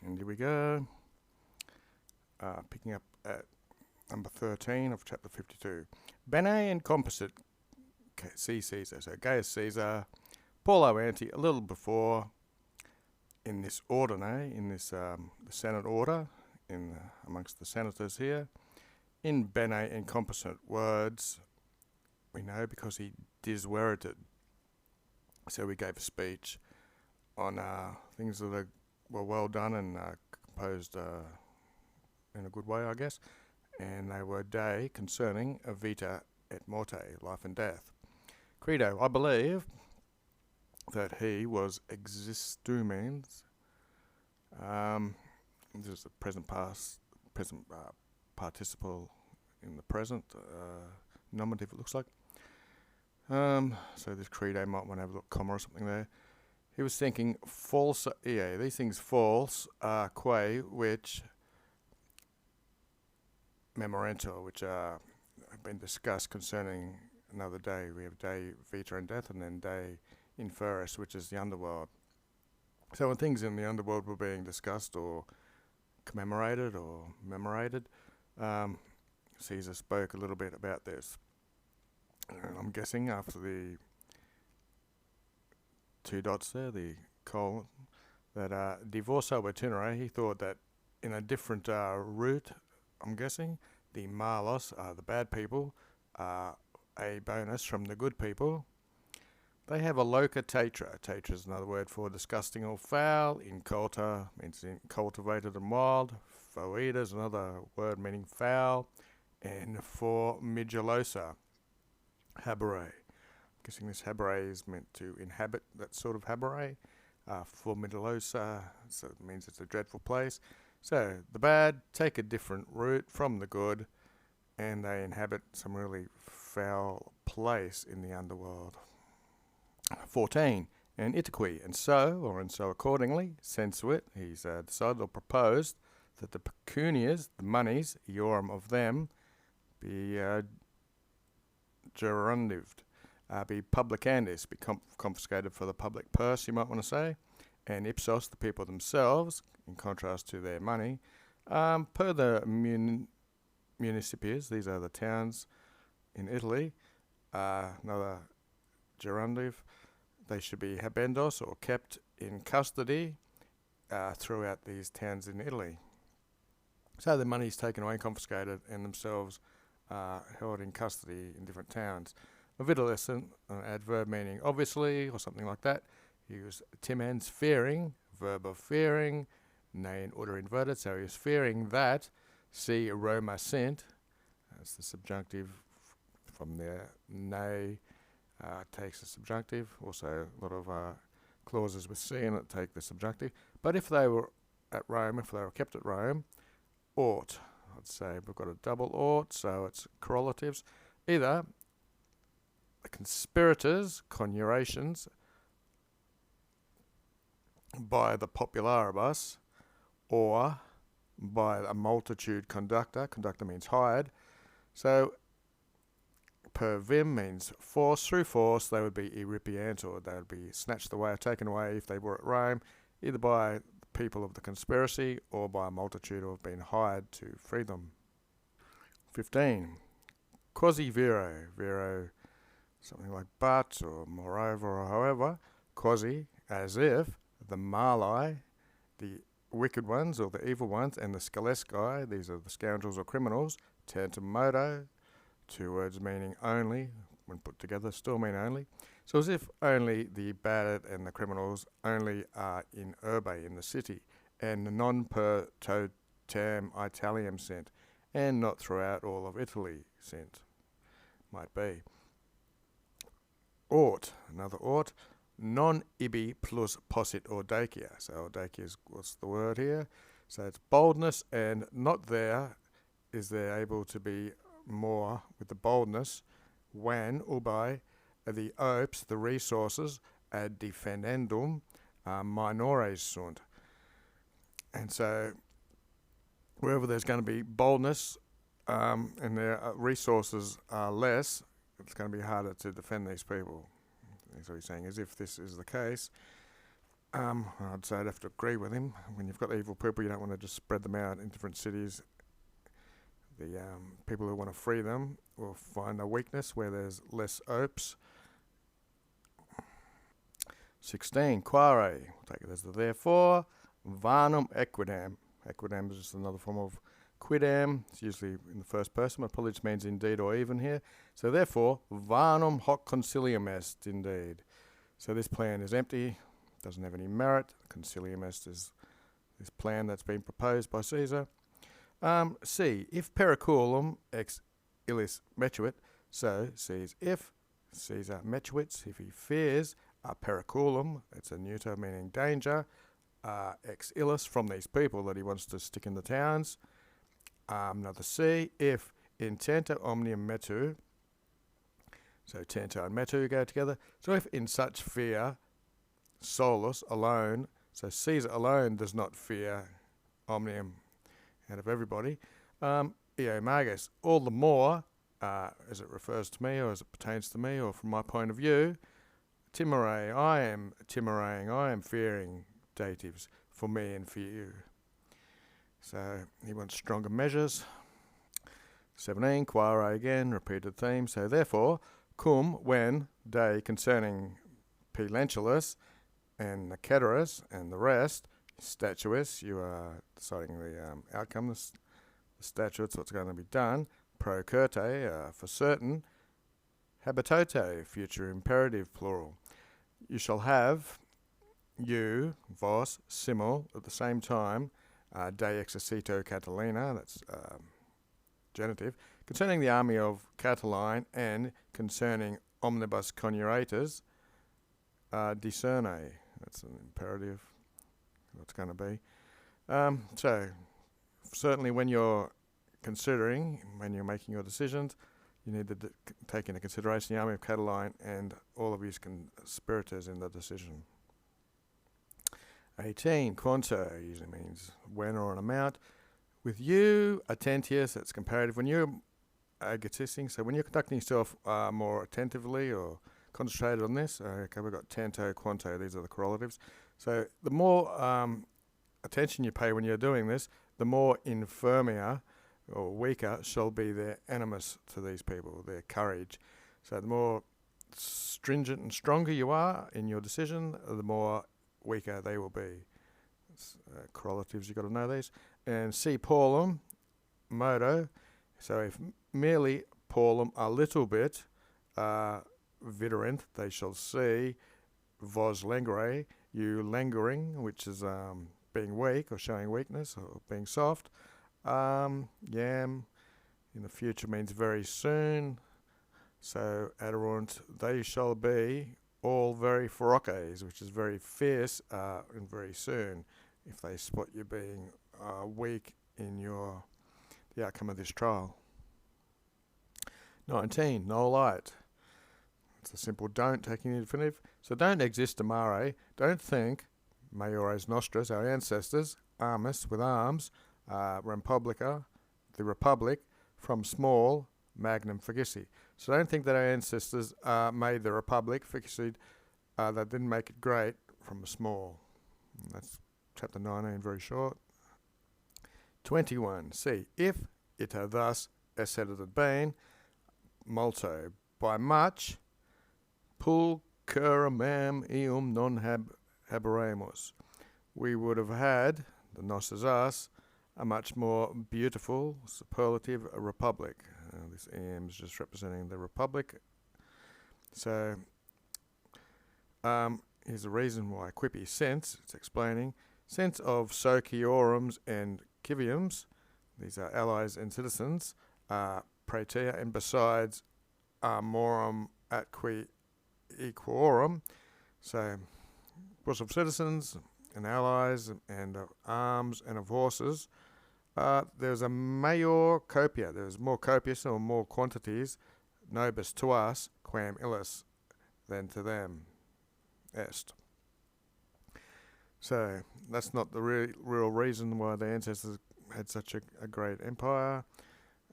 And here we go. Picking up at number 13 of chapter 52. Bene and composite C. Caesar. So Gaius Caesar, Paulo Anti, a little before, in this ordine, in this the Senate order, amongst the senators here, in bene and composite words, we know because he diswerited. So he gave a speech on things that were well done and composed in a good way, I guess, and they were de concerning a vita et morte, life and death. Credo, I believe that he was existumens. This is the present participle in the present nominative, it looks like. So this credo might want to have a little comma or something there. He was thinking false, these things false are quae which memorento, which have been discussed concerning another day. We have day vita and death, and then day inferus, which is the underworld. So when things in the underworld were being discussed or commemorated or memorated, Caesar spoke a little bit about this. I'm guessing after the two dots there, the colon, that divorso itinere, he thought that in a different route, I'm guessing, the malos are the bad people, are a bonus from the good people. They have a loca tetra. Tetra is another word for disgusting or foul. Inculta means cultivated and wild. Foeda is another word meaning foul. And formigelosa, habere. I'm guessing this habere is meant to inhabit that sort of habere. Formigelosa, so it means it's a dreadful place. So the bad take a different route from the good, and they inhabit some really foul place in the underworld. 14. And itaque, and so accordingly, sensuit, he's decided or proposed that the pecunias, the monies, iorum of them, be gerundived, be publicandis, be confiscated for the public purse, you might want to say, and ipsos, the people themselves, in contrast to their money, per the municipias, these are the towns in Italy, another gerundive, they should be habendos or kept in custody throughout these towns in Italy. So the money is taken away, confiscated, and themselves held in custody in different towns. Avidolescent, an adverb meaning obviously or something like that. He was timens, fearing, verb of fearing, ne in order inverted, so he was fearing that, see Roma sint, that's the subjunctive from there, ne takes the subjunctive, also a lot of clauses with see in it take the subjunctive. But if they were at Rome, if they were kept at Rome, ought, I'd say we've got a double ought, so it's correlatives. Either the conspirators, coniurations, by the popularibus, or by a multitude conductor. Conductor means hired. So per vim means force. Through force, they would be irripiant, or they would be snatched away or taken away if they were at Rome, either by the people of the conspiracy or by a multitude who have been hired to free them. 15. Quasi vero. Vero, something like but, or moreover, or however. Quasi, as if, the mali, the wicked ones or the evil ones, and the scalesci, these are the scoundrels or criminals, tantum modo, two words meaning only, when put together still mean only. So as if only the bad and the criminals only are in urbe, in the city, and non per totem Italiam sent, and not throughout all of Italy sent, might be. Ought, another ought, non ibi plus possit audacia. So audacia is what's the word here? So it's boldness, and not there is there able to be more with the boldness when ubi the opes, the resources ad defendendum minores sunt. And so wherever there's going to be boldness and their resources are less, it's going to be harder to defend these people. So he's saying, as if this is the case, I'd say I'd have to agree with him. When you've got evil people, you don't want to just spread them out in different cities. The people who want to free them will find a weakness where there's less opes. 16. Quare. We'll take it as the therefore. Varnum equidam. Equidam is just another form of quidam. It's usually in the first person, but probably just means indeed or even here. So therefore, varnum hoc concilium est, indeed. So this plan is empty, doesn't have any merit. Concilium est is this plan that's been proposed by Caesar. C. If periculum ex illis metuit, so says if Caesar metuits, if he fears a periculum, it's a neuter meaning danger, ex illis from these people that he wants to stick in the towns. Another C. If intenta omnium metu, so tenta and metu go together. So if in such fear, solus alone, so Caesar alone does not fear omnium out of everybody. Eo magus, all the more, as it refers to me or as it pertains to me or from my point of view, timore, I am timoreing, I am fearing datives for me and for you. So he wants stronger measures. 17, quare again, repeated theme. So therefore, cum, when, de, concerning P. Lentulus and Ceteris and the rest, statuis, you are deciding the outcome, the statutes, what's going to be done. Pro certe, for certain. Habitote, future imperative, plural. You shall have, you, vos, simul, at the same time, de exercito Catilinae, that's genitive, concerning the army of Catiline and concerning omnibus coniurators, discerne, that's an imperative, what's going to be. So, certainly when you're considering, when you're making your decisions, you need to take into consideration the army of Catiline and all of his conspirators in the decision. 18, quanto usually means when or an amount. With you, attentius, that's comparative. When you're egotisting, so when you're conducting yourself more attentively or concentrated on this, okay, we've got tanto, quanto, these are the correlatives. So the more attention you pay when you're doing this, the more infirmia or weaker shall be their animus to these people, their courage. So the more stringent and stronger you are in your decision, the more weaker they will be. Correlatives, you've got to know these. And C. Paulum, modo. So if merely Paulum a little bit, viderint, they shall see, vos langere, you languoring, which is being weak or showing weakness or being soft. Yam in the future means very soon. So aderunt, they shall be all very feroces, which is very fierce and very soon, if they spot you being weak in the outcome of this trial. 19, no light. It's a simple don't taking the infinitive. So don't existimare, don't think, maiores nostras, our ancestors, armis, with arms, Republica, the Republic, from small, magnum facici. So don't think that our ancestors made the Republic, facici, that didn't make it great, from small. And that's chapter 19, very short. 21. See, if it had thus had it been, multo, by much, pulcherrimam eum non haberemus, we would have had, the nos is us, a much more beautiful, superlative republic. This em is just representing the republic. So, here's the reason why quippy sense, it's explaining, sense of sociorums and civiums, these are allies and citizens, praeter, and besides morum atque equorum, so was of citizens and allies and of arms and of horses, there's a major copia, there's more copious or more quantities, nobis to us, quam illis, than to them, est. So that's not the real reason why the ancestors had such a great empire,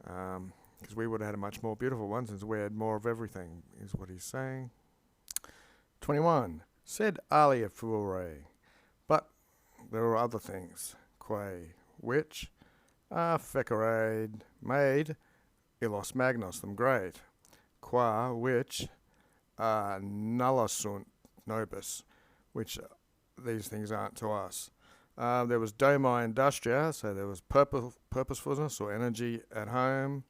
because we would have had a much more beautiful one since we had more of everything, is what he's saying. 21. Sed alia furore. there were other things. Quae, which, fecerade, made, illos magnos, them great. Qua, which, nulla sunt nobis, which these things aren't to us. There was doma industria, so there was purposefulness or energy at home.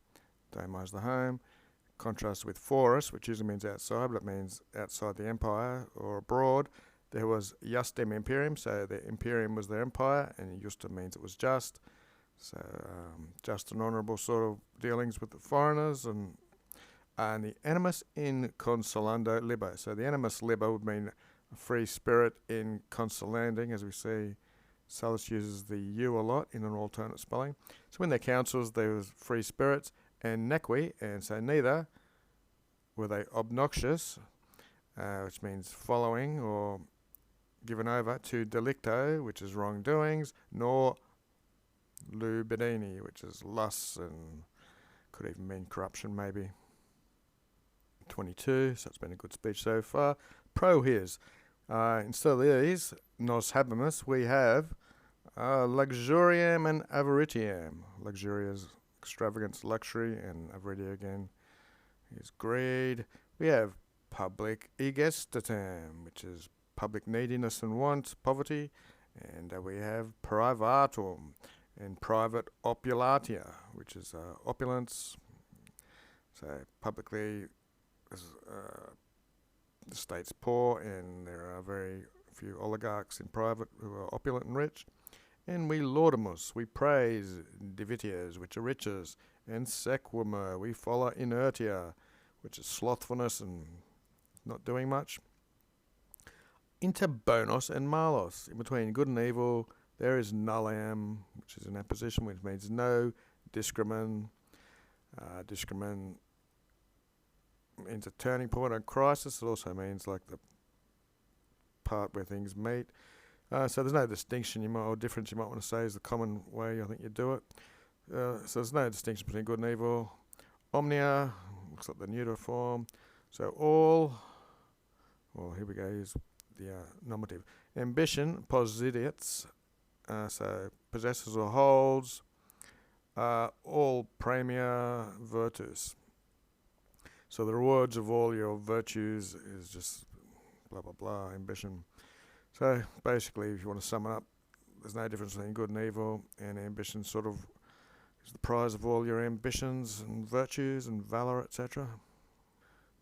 Doma is the home. Contrast with forus, which usually means outside, but it means outside the empire or abroad. There was justem imperium, so the imperium was the empire, and justum means it was just. So just and honourable sort of dealings with the foreigners, and the animus in consolando liber. So the animus liber would mean a free spirit in consolanding, as we see Sallust uses the U a lot in an alternate spelling. So in their councils there was free spirits, and nequi, and so neither were they obnoxious, which means following or given over to delicto, which is wrongdoings, nor lubidini, which is lusts and could even mean corruption maybe. 22, so it's been a good speech so far. Pro his. Instead of these, nos habemus, we have luxuriam and avaritiam. Luxury is extravagance, luxury, and avaritia again is greed. We have public egestatem, which is public neediness and want, poverty. And we have privatum, and private opulatia, which is opulence. So publicly the state's poor, and there are very few oligarchs in private who are opulent and rich. And we laudamus, we praise divitias, which are riches, and sequumer, we follow inertia, which is slothfulness and not doing much. Inter bonos and malos, in between good and evil, there is nullam, which is an apposition, which means no. Discrimen, discrimen means a turning point, a crisis. It also means like the part where things meet. So there's no distinction or difference you might want to say is the common way I think you do it. So there's no distinction between good and evil. Omnia, looks like the neuter form. So all, well here we go, here's the nominative. Ambition, possidits, so possesses or holds, all premia virtus. So the rewards of all your virtues is just blah blah blah, ambition. So basically, if you want to sum it up, there's no difference between good and evil, and ambition sort of is the prize of all your ambitions and virtues and valour, etc.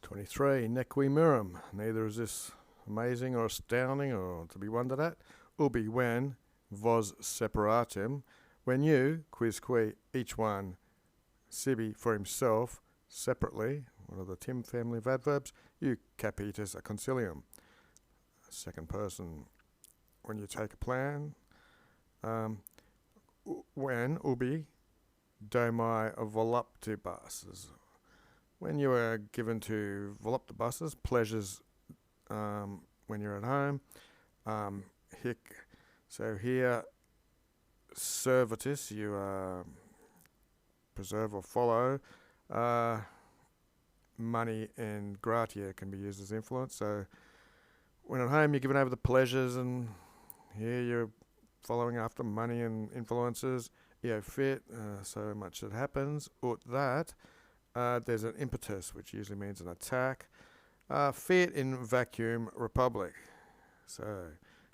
23. Nequi mirum. Neither is this amazing or astounding or to be wondered at. Ubi when vos separatim, when you, quisque, each one, sibi for himself, separately, one of the Tim family of adverbs, you capitis a concilium. Second person, when you take a plan. When, ubi, domai voluptibus. When you are given to voluptibus, pleasures when you're at home. Hic, so here, servitus, you preserve or follow. Money and gratia can be used as influence. So when at home you're given over the pleasures, and here you're following after money and influences. Fit, so much that happens. Ut that, there's an impetus, which usually means an attack. Fiat in vacuum republic. So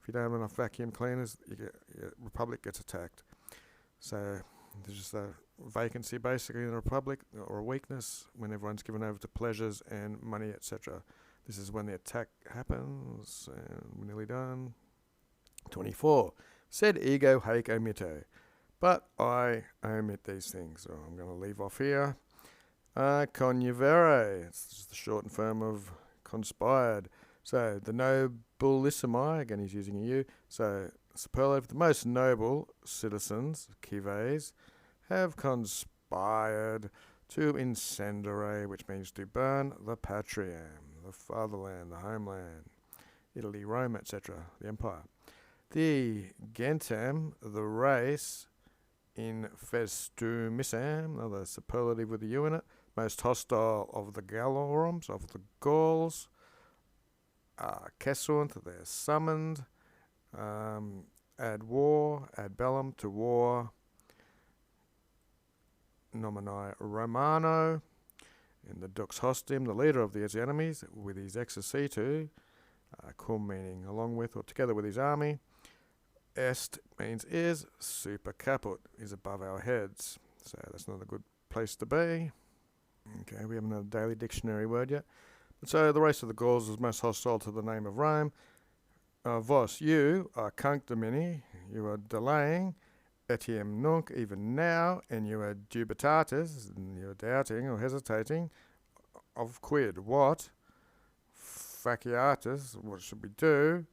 if you don't have enough vacuum cleaners, your republic gets attacked. So there's just a vacancy basically in the republic, or a weakness, when everyone's given over to pleasures and money, etc. This is when the attack happens, and we're nearly done. 24. Sed ego haec omito. But I omit these things, so I'm going to leave off here. Coniuvere, it's just the shortened form of conspired. So the nobilissimi, again he's using a U, so superlative, the most noble citizens, cives, have conspired to incendere, which means to burn the patriam, the fatherland, the homeland, Italy, Rome, etc., the empire. The gentem, the race, in festumissam, another superlative with a U in it, most hostile of the Gallorums, of the Gauls, Cessunt, they're summoned, ad war, ad bellum, to war. Nomini Romano, in the dux hostim, the leader of his enemies, with his exercitu, cum meaning along with or together with his army. Est means is, super caput is above our heads. So that's not a good place to be. Okay, we haven't had a daily dictionary word yet. But so the race of the Gauls was most hostile to the name of Rome. Vos, you are cunc domini, you are delaying, etiam nunc, even now, and you are dubitatis, and you are doubting or hesitating, of quid, what? Faciatus, what should we do?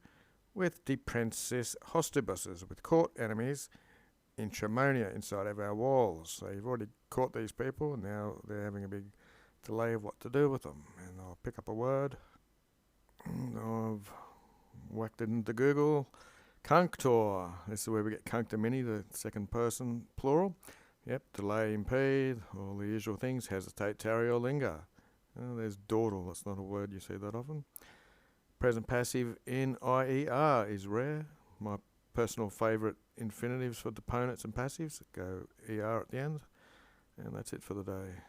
With deprensis hostibuses, with caught enemies in Tremonia, inside of our walls. So you've already caught these people, and now they're having a big delay of what to do with them. And I'll pick up a word. I've whacked it into Google. Cunctor. This is where we get cunc domini, the second person plural. Yep, delay, impede, all the usual things. Hesitate, tarry, or linger. Oh, there's dawdle. That's not a word you see that often. Present passive in IER is rare. My personal favourite infinitives for deponents and passives go ER at the end. And that's it for the day.